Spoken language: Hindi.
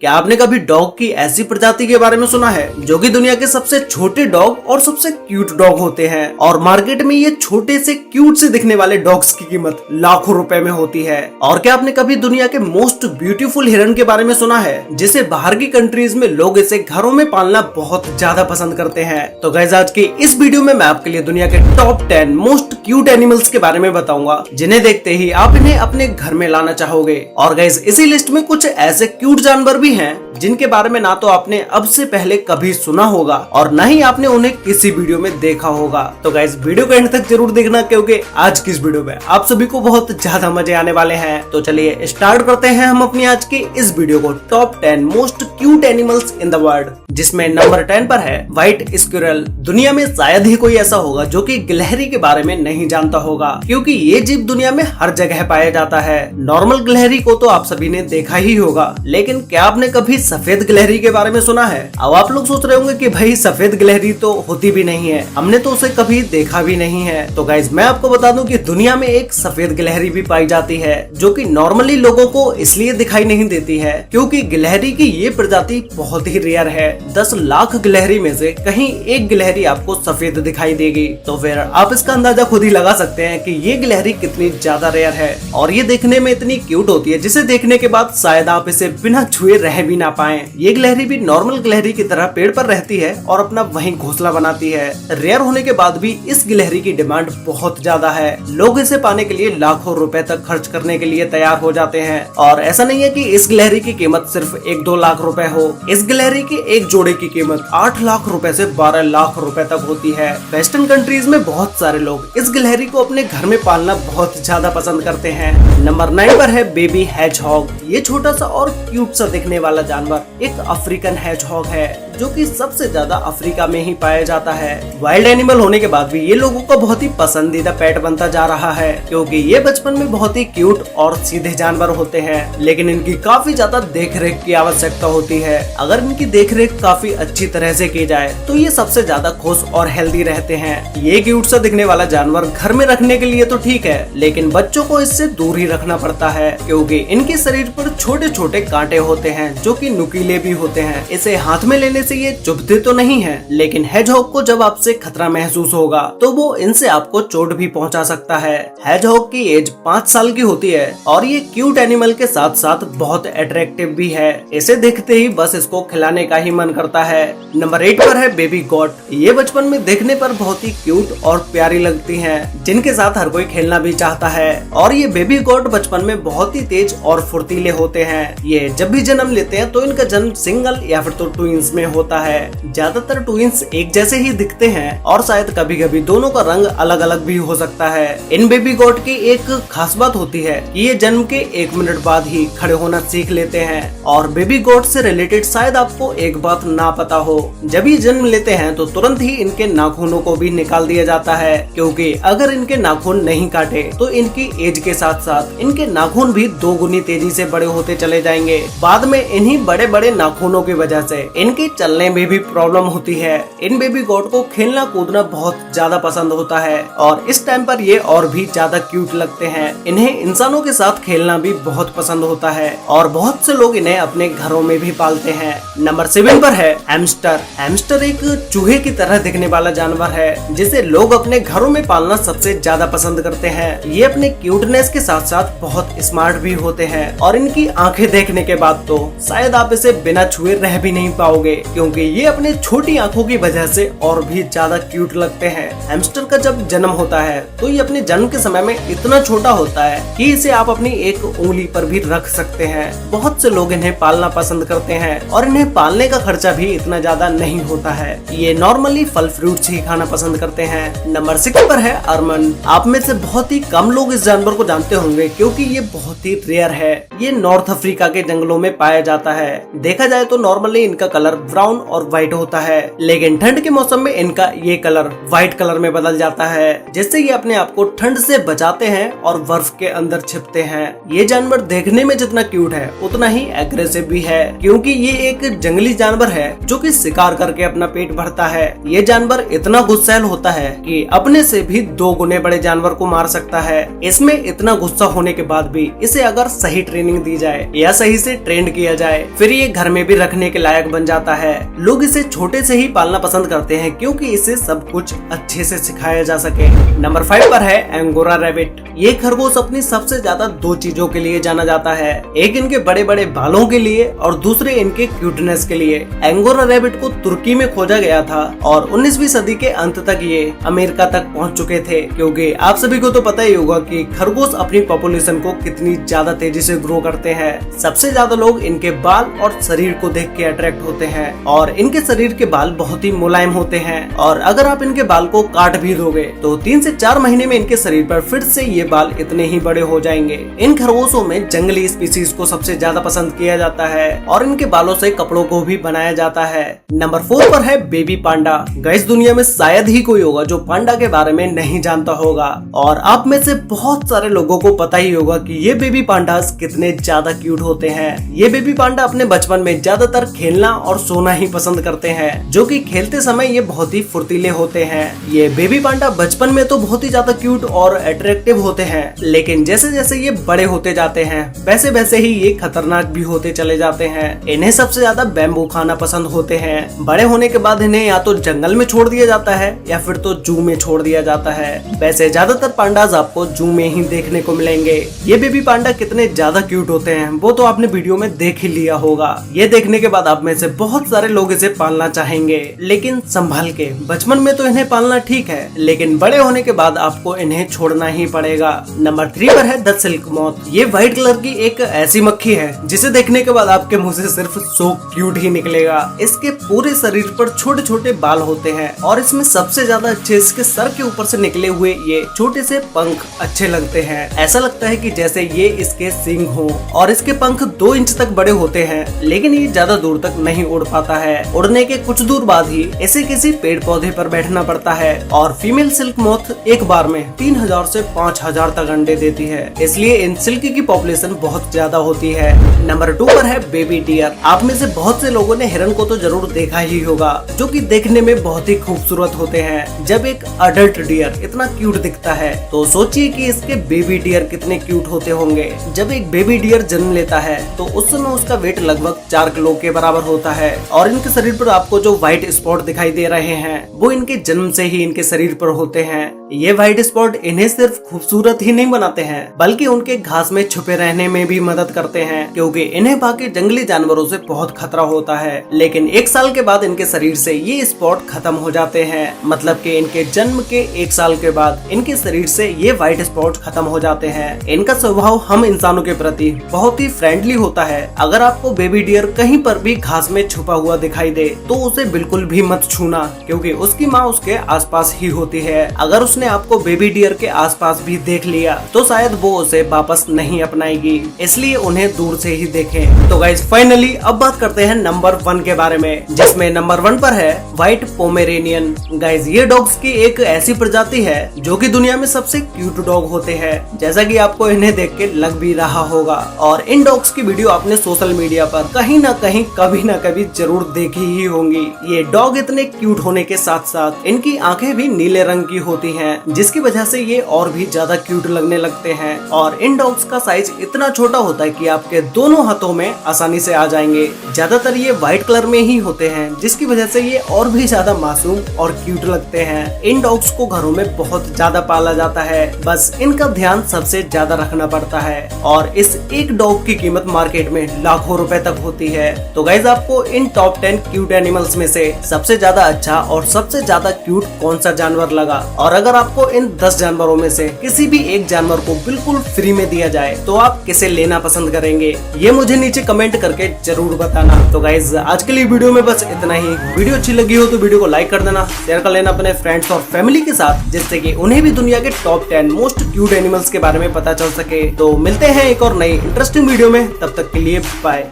क्या आपने कभी डॉग की ऐसी प्रजाति के बारे में सुना है जो कि दुनिया के सबसे छोटे डॉग और सबसे क्यूट डॉग होते हैं और मार्केट में ये छोटे से क्यूट से दिखने वाले डॉग्स की कीमत लाखों रुपए में होती है। और क्या आपने कभी दुनिया के मोस्ट ब्यूटीफुल हिरन के बारे में सुना है जिसे बाहर की कंट्रीज में लोग इसे घरों में पालना बहुत ज्यादा पसंद करते हैं। तो गाइस आज के इस वीडियो में मैं आपके लिए दुनिया के टॉप 10 मोस्ट क्यूट एनिमल्स के बारे में बताऊंगा जिन्हें देखते ही आप इन्हें अपने घर में लाना चाहोगे। और गाइस इसी लिस्ट में कुछ ऐसे क्यूट जानवर भी हैं जिनके बारे में ना तो आपने अब से पहले कभी सुना होगा और न ही आपने उन्हें किसी वीडियो में देखा होगा। तो गाइस वीडियो को एंड तक जरूर देखना क्योंकि आज की इस वीडियो में आप सभी को बहुत ज्यादा मजे आने वाले हैं। तो चलिए स्टार्ट करते हैं हम अपनी आज की इस वीडियो को top 10 most cute animals in the world, जिसमें नंबर 10 पर है व्हाइट स्क्विरल। दुनिया में शायद ही कोई ऐसा होगा जो कि गिलहरी के बारे में नहीं जानता होगा क्योंकि ये जीव दुनिया में हर जगह पाया जाता है। नॉर्मल गिलहरी को तो आप सभी ने देखा ही होगा, लेकिन क्या आपने कभी सफेद गिलहरी के बारे में सुना है? अब आप लोग सोच रहे होंगे कि भाई सफेद गिलहरी तो होती भी नहीं है, हमने तो उसे कभी देखा भी नहीं है। तो गाइज मैं आपको बता दूं कि दुनिया में एक सफेद गिलहरी भी पाई जाती है जो कि नॉर्मली लोगों को इसलिए दिखाई नहीं देती है क्योंकि गिलहरी की ये प्रजाति बहुत ही रेयर है। 10 लाख गिलहरी में से कहीं एक गिलहरी आपको सफेद दिखाई देगी। तो फिर आप इसका अंदाजा खुद ही लगा सकते हैं कि ये गिलहरी कितनी ज्यादा रेयर है और ये देखने में इतनी क्यूट होती है जिसे देखने के बाद शायद आप इसे बिना छुए रह भी ना पाएं। ये गिलहरी भी नॉर्मल गिलहरी की तरह पेड़ पर रहती है और अपना वहीं घोंसला बनाती है। रेयर होने के बाद भी इस गिलहरी की डिमांड बहुत ज्यादा है। लोग इसे पाने के लिए लाखों रुपए तक खर्च करने के लिए तैयार हो जाते हैं। और ऐसा नहीं है कि इस गिलहरी की कीमत सिर्फ 1-2 लाख रुपए हो। इस गिलहरी की एक जोड़े की कीमत 8 लाख रुपए से 12 लाख रुपए तक होती है। वेस्टर्न कंट्रीज में बहुत सारे लोग इस गिलहरी को अपने घर में पालना बहुत ज्यादा पसंद करते हैं। नंबर 9 पर है बेबी हेजहॉग। ये छोटा सा और क्यूट सा दिखने वाला जानवर एक अफ्रीकन हेजहॉग है जो कि सबसे ज्यादा अफ्रीका में ही पाया जाता है। वाइल्ड एनिमल होने के बाद भी ये लोगों का बहुत ही पसंदीदा पेट बनता जा रहा है क्योंकि ये बचपन में बहुत ही क्यूट और सीधे जानवर होते हैं, लेकिन इनकी काफी ज्यादा देखरेख की आवश्यकता होती है। अगर इनकी देखरेख काफी अच्छी तरह से की जाए तो ये सबसे ज्यादा खुश और हेल्दी रहते हैं। ये क्यूट सा दिखने वाला जानवर घर में रखने के लिए तो ठीक है, लेकिन बच्चों को इससे दूर ही रखना पड़ता है क्योंकि इनके शरीर पर छोटे छोटे कांटे होते हैं जो कि नुकीले भी होते हैं। इसे हाथ में लेने से ये चुभते तो नहीं है, लेकिन हेजहॉग को जब आपसे खतरा महसूस होगा तो वो इनसे आपको चोट भी पहुंचा सकता है। हेजहॉग की एज 5 साल की होती है और ये क्यूट एनिमल के साथ साथ बहुत अट्रैक्टिव भी है। इसे देखते ही बस इसको खिलाने का ही मन करता है। नंबर 8 पर है बेबी गोट। ये बचपन में देखने पर बहुत ही क्यूट और प्यारी लगती हैं, जिनके साथ हर कोई खेलना भी चाहता है। और ये बेबी गोट बचपन में बहुत ही तेज और फुर्तीले होते हैं। ये जब भी जन्म लेते हैं तो इनका जन्म सिंगल या फिर तो ट्विंस में होता है। ज्यादातर ट्विंस एक जैसे ही दिखते हैं और शायद कभी कभी दोनों का रंग अलग अलग भी हो सकता है। इन बेबी गोट की एक खास बात होती है कि ये जन्म के 1 मिनट बाद ही खड़े होना सीख लेते हैं। और बेबी गोट से रिलेटेड शायद आपको एक बात ना पता हो, जब ये जन्म लेते हैं तो तुरंत ही इनके नाखूनों को भी निकाल दिया जाता है क्योंकि अगर इनके नाखून नहीं काटे तो इनकी एज के साथ साथ इनके नाखून भी 2 गुनी तेजी से बड़े होते चले जाएंगे। बाद में इन्हीं बड़े बड़े नाखूनों की वजह से इनके चलने में भी प्रॉब्लम होती है। इन बेबी गोट को खेलना कूदना बहुत ज्यादा पसंद होता है और इस टाइम पर ये और भी ज्यादा क्यूट लगते हैं। इन्हें इंसानों के साथ खेलना भी बहुत पसंद होता है और बहुत से लोग इन्हें अपने घरों में भी पालते हैं। नंबर 7 पर है हैमस्टर। हैमस्टर एक चूहे की तरह दिखने वाला जानवर है जिसे लोग अपने घरों में पालना सबसे ज्यादा पसंद करते हैं। ये अपने क्यूटनेस के साथ साथ बहुत स्मार्ट भी होते हैं और इनकी आंखें देखने के बाद तो शायद आप इसे बिना छुए रह भी नहीं पाओगे क्योंकि ये अपने छोटी आंखों की वजह से और भी ज्यादा क्यूट लगते हैं। हैमस्टर का जब जन्म होता है तो ये अपने जन्म के समय में इतना छोटा होता है कि इसे आप अपनी एक उंगली पर भी रख सकते हैं। बहुत से लोग इन्हें पालना पसंद करते हैं और इन्हें पालने का खर्चा भी इतना ज्यादा नहीं होता है। ये नॉर्मली फल फ्रूट्स ही खाना पसंद करते हैं। नंबर 6 पर है अर्मन। आप में से बहुत ही कम लोग इस जानवर को जानते होंगे क्योंकि ये बहुत ही रेयर है। ये नॉर्थ अफ्रीका के जंगलों में पाया जाता है। देखा जाए तो नॉर्मली इनका कलर ब्राउन और व्हाइट होता है, लेकिन ठंड के मौसम में इनका ये कलर व्हाइट कलर में बदल जाता है, जिससे ये अपने आप को ठंड से बचाते हैं और बर्फ के अंदर छिपते हैं। ये जानवर देखने में जितना क्यूट है उतना ही एग्रेसिव भी है, क्योंकि ये एक जंगली जानवर है जो कि शिकार करके अपना पेट भरता है। ये जानवर इतना गुस्सैल होता है कि अपने से भी 2 गुने बड़े जानवर को मार सकता है। इसमें इतना गुस्सा होने के बाद भी इसे अगर सही ट्रेनिंग दी जाए या सही से ट्रेंड किया जाए फिर ये घर में भी रखने के लायक बन जाता है। लोग इसे छोटे से ही पालना पसंद करते हैं क्योंकि इसे सब कुछ अच्छे से सिखाया जा सके। नंबर 5 पर है एंगोरा रैबिट। ये खरगोश अपनी सबसे ज्यादा 2 चीजों के लिए जाना जाता है, एक इनके बड़े बड़े बालों के लिए और दूसरे इनके क्यूटनेस के लिए। एंगोरा रैबिट को तुर्की में खोजा गया था और 19वीं सदी के अंत तक ये अमेरिका तक पहुंच चुके थे, क्योंकि आप सभी को तो पता ही होगा कि खरगोश अपनी पॉपुलेशन को कितनी ज्यादा तेजी से ग्रो करते हैं। सबसे ज्यादा लोग इनके बाल और शरीर को देख के अट्रैक्ट होते हैं और इनके शरीर के बाल बहुत ही मुलायम होते हैं और अगर आप इनके बाल को काट भी दोगे तो 3 से 4 महीने में इनके शरीर पर फिर से ये बाल इतने ही बड़े हो जाएंगे। इन खरगोशों में जंगली स्पीसीज को सबसे ज्यादा पसंद किया जाता है और इनके बालों से कपड़ों को भी बनाया जाता है। नंबर 4 पर है बेबी पांडा। गाइस दुनिया में शायद ही कोई होगा जो पांडा के बारे में नहीं जानता होगा और आप में से बहुत सारे लोगों को पता ही होगा कि ये बेबी पांडास कितने ज्यादा क्यूट होते हैं। ये बेबी पांडा अपने बचपन में ज्यादातर खेलना और सोना ही पसंद करते हैं, जो कि खेलते समय ये बहुत ही फुर्तीले होते हैं। ये बेबी पांडा बचपन में तो बहुत ही ज्यादा क्यूट और अट्रैक्टिव होते हैं, लेकिन जैसे जैसे ये बड़े होते जाते हैं वैसे वैसे ही ये खतरनाक भी होते चले जाते हैं। इन्हें सबसे ज्यादा बैम्बू खाना पसंद होते हैं। बड़े होने के बाद इन्हें या तो जंगल में छोड़ दिया जाता है या फिर तो जू में छोड़ दिया जाता है। वैसे ज्यादातर पांडाज आपको जू में ही देखने को मिलेंगे। ये बेबी पांडा कितने ज्यादा क्यूट होते हैं वो तो आपने वीडियो में देख ही लिया होगा। ये देखने के बाद आप में से बहुत सारे लोग इसे पालना चाहेंगे, लेकिन संभाल के। बचपन में तो इन्हें पालना ठीक है, लेकिन बड़े होने के बाद आपको इन्हें छोड़ना ही पड़ेगा। नंबर 3 पर है द सिल्क मॉथ। ये व्हाइट कलर की एक ऐसी मक्खी है जिसे देखने के बाद आपके मुंह से सिर्फ सो क्यूट ही निकलेगा। इसके पूरे शरीर पर छोटे छोटे बाल होते हैं और इसमें सबसे ज्यादा अच्छे इसके सर के ऊपर से निकले हुए ये छोटे से पंख अच्छे लगते हैं। ऐसा लगता है कि जैसे ये इसके सींग हो और इसके पंख 2 इंच तक बड़े होते हैं, लेकिन ये ज्यादा दूर तक नहीं उड़ पाता है। उड़ने के कुछ दूर बाद ही इसे किसी पेड़ पौधे पर बैठना पड़ता है और फीमेल सिल्क मॉथ एक बार में 3000 से 5000 तक अंडे देती है, इसलिए इन सिल्क की पॉपुलेशन बहुत ज्यादा होती है। नंबर 2 पर है बेबी डियर। आप में से बहुत से लोगों ने हिरन को तो जरूर देखा ही होगा, जो कि देखने में बहुत ही खूबसूरत होते हैं। जब एक अडल्ट डियर इतना क्यूट दिखता है तो सोचिए कि इसके बेबी डियर कितने क्यूट होते होंगे। जब एक बेबी डियर जन्म लेता है तो उस समय उसका वेट लगभग 4 किलो के बराबर होता है और इनके शरीर पर आपको जो व्हाइट स्पॉट दिखाई दे रहे हैं वो इनके जन्म से ही इनके शरीर पर होते हैं। ये व्हाइट स्पॉट इन्हें सिर्फ खूबसूरत ही नहीं बनाते हैं बल्कि उनके घास में छुपे रहने में भी मदद करते हैं, क्योंकि इन्हें बाकी जंगली जानवरों से बहुत खतरा होता है। लेकिन 1 साल के बाद इनके शरीर से ये स्पॉट खत्म हो जाते हैं, मतलब कि इनके जन्म के 1 साल के बाद इनके शरीर से ये व्हाइट स्पॉट खत्म हो जाते हैं। इनका स्वभाव हम इंसानों के प्रति बहुत ही फ्रेंडली होता है। अगर आपको बेबी डियर कहीं पर भी घास में छुपा हुआ दिखाई दे तो उसे बिल्कुल भी मत छूना, क्योंकि उसकी माँ उसके आसपास ही होती है। अगर उसने आपको बेबी डियर के आसपास भी देख लिया तो शायद वो उसे वापस नहीं अपनाएगी, इसलिए उन्हें दूर से ही देखें। तो गाइस फाइनली अब बात करते हैं नंबर 1 के बारे में, जिसमें नंबर 1 पर है व्हाइट पोमेरेनियन। गाइस ये डॉग्स की एक ऐसी प्रजाति है जो कि दुनिया में सबसे क्यूट डॉग होते हैं, जैसा कि आपको इन्हें देख के लग भी रहा होगा। और इन डॉग्स की वीडियो आपने सोशल मीडिया पर कहीं ना कहीं कभी ना कभी जरूर देखी ही होंगी। ये डॉग इतने क्यूट होने के साथ साथ इनकी आंखें भी नीले रंग की होती हैं, जिसकी वजह से ये और भी ज्यादा क्यूट लगने लगते हैं। और इन डॉग्स का साइज इतना छोटा होता है कि आपके दोनों हाथों में आसानी से आ जाएंगे। ज्यादातर ये व्हाइट कलर में ही होते हैं, जिसकी वजह से ये और भी ज्यादा मासूम और क्यूट लगते हैं। इन डॉग्स को घरों में बहुत ज्यादा पाला जाता है, बस इनका ध्यान सबसे ज्यादा रखना पड़ता है और इस एक डॉग की कीमत मार्केट में लाखों रुपए तक होती है। तो गाइज आपको इन टॉप 10 क्यूट एनिमल्स में से सबसे ज्यादा अच्छा और सबसे ज्यादा क्यूट कौन सा जानवर लगा? और अगर आपको इन 10 जानवरों में से किसी भी एक जानवर को बिल्कुल फ्री में दिया जाए तो आप किसे लेना पसंद करेंगे? ये मुझे नीचे कमेंट करके जरूर बताना। तो गाइज आज के लिए वीडियो में बस इतना ही। वीडियो अच्छी लगी हो तो वीडियो को लाइक कर देना, शेयर कर लेना अपने फ्रेंड्स और फैमिली के साथ, जिससे कि उन्हें भी दुनिया के टॉप 10 मोस्ट क्यूट एनिमल्स के बारे में पता चल सके। तो मिलते हैं एक और नई इंटरेस्टिंग वीडियो में, तब तक के लिए बाय।